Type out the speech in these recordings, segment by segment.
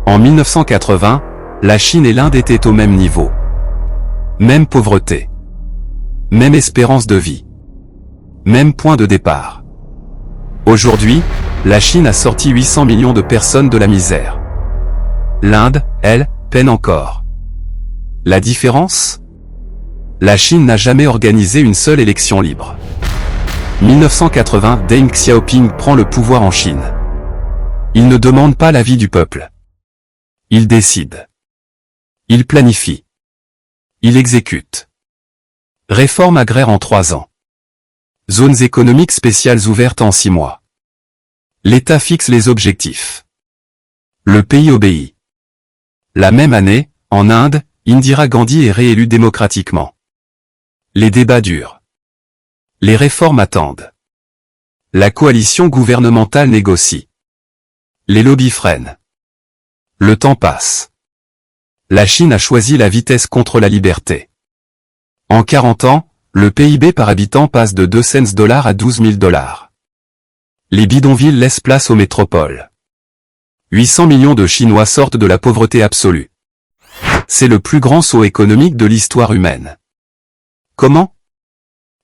En 1980, la Chine et l'Inde étaient au même niveau. Même pauvreté. Même espérance de vie. Même point de départ. Aujourd'hui, la Chine a sorti 800 millions de personnes de la misère. L'Inde, elle, peine encore. La différence ? La Chine n'a jamais organisé une seule élection libre. 1980, Deng Xiaoping prend le pouvoir en Chine. Il ne demande pas l'avis du peuple. Il décide. Il planifie. Il exécute. Réforme agraire en 3 ans. Zones économiques spéciales ouvertes en 6 mois. L'État fixe les objectifs. Le pays obéit. La même année, en Inde, Indira Gandhi est réélue démocratiquement. Les débats durent. Les réformes attendent. La coalition gouvernementale négocie. Les lobbies freinent. Le temps passe. La Chine a choisi la vitesse contre la liberté. En 40 ans, le PIB par habitant passe de 2 cents $ à 12 000 $. Les bidonvilles laissent place aux métropoles. 800 millions de Chinois sortent de la pauvreté absolue. C'est le plus grand saut économique de l'histoire humaine. Comment ?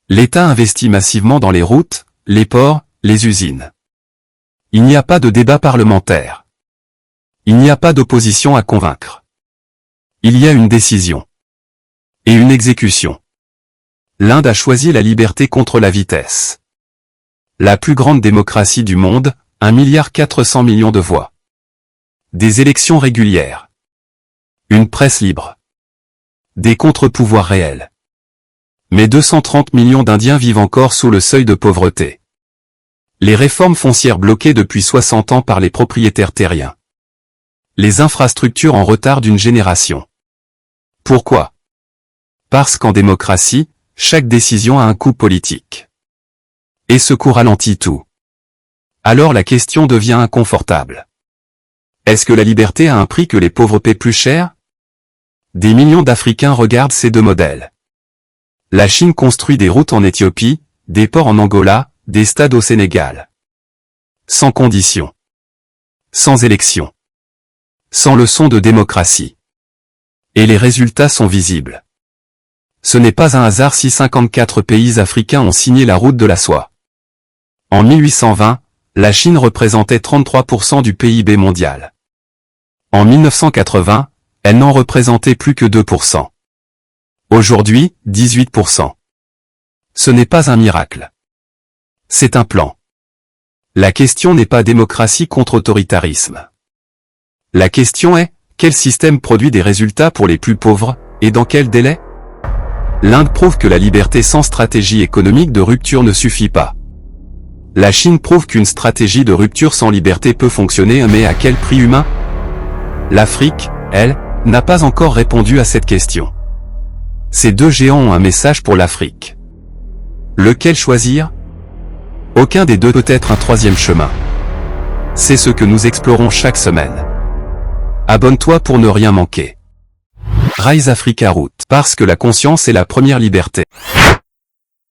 L'État investit massivement dans les routes, les ports, les usines. Il n'y a pas de débat parlementaire. Il n'y a pas d'opposition à convaincre. Il y a une décision. Et une exécution. L'Inde a choisi la liberté contre la vitesse. La plus grande démocratie du monde, 1,4 milliard de voix. Des élections régulières. Une presse libre. Des contre-pouvoirs réels. Mais 230 millions d'Indiens vivent encore sous le seuil de pauvreté. Les réformes foncières bloquées depuis 60 ans par les propriétaires terriens. Les infrastructures en retard d'une génération. Pourquoi ? Parce qu'en démocratie, chaque décision a un coût politique. Et ce coût ralentit tout. Alors la question devient inconfortable. Est-ce que la liberté a un prix que les pauvres paient plus cher ? Des millions d'Africains regardent ces deux modèles. La Chine construit des routes en Éthiopie, des ports en Angola, des stades au Sénégal. Sans conditions. Sans élection. Sans leçon de démocratie. Et les résultats sont visibles. Ce n'est pas un hasard si 54 pays africains ont signé la route de la soie. En 1820, la Chine représentait 33% du PIB mondial. En 1980, elle n'en représentait plus que 2%. Aujourd'hui, 18%. Ce n'est pas un miracle. C'est un plan. La question n'est pas démocratie contre autoritarisme. La question est, quel système produit des résultats pour les plus pauvres, et dans quel délai ? L'Inde prouve que la liberté sans stratégie économique de rupture ne suffit pas. La Chine prouve qu'une stratégie de rupture sans liberté peut fonctionner, mais à quel prix humain ? L'Afrique, elle, n'a pas encore répondu à cette question. Ces deux géants ont un message pour l'Afrique. Lequel choisir ? Aucun des deux peut être un troisième chemin. C'est ce que nous explorons chaque semaine. Abonne-toi pour ne rien manquer. Rise Africa Route, parce que la conscience est la première liberté.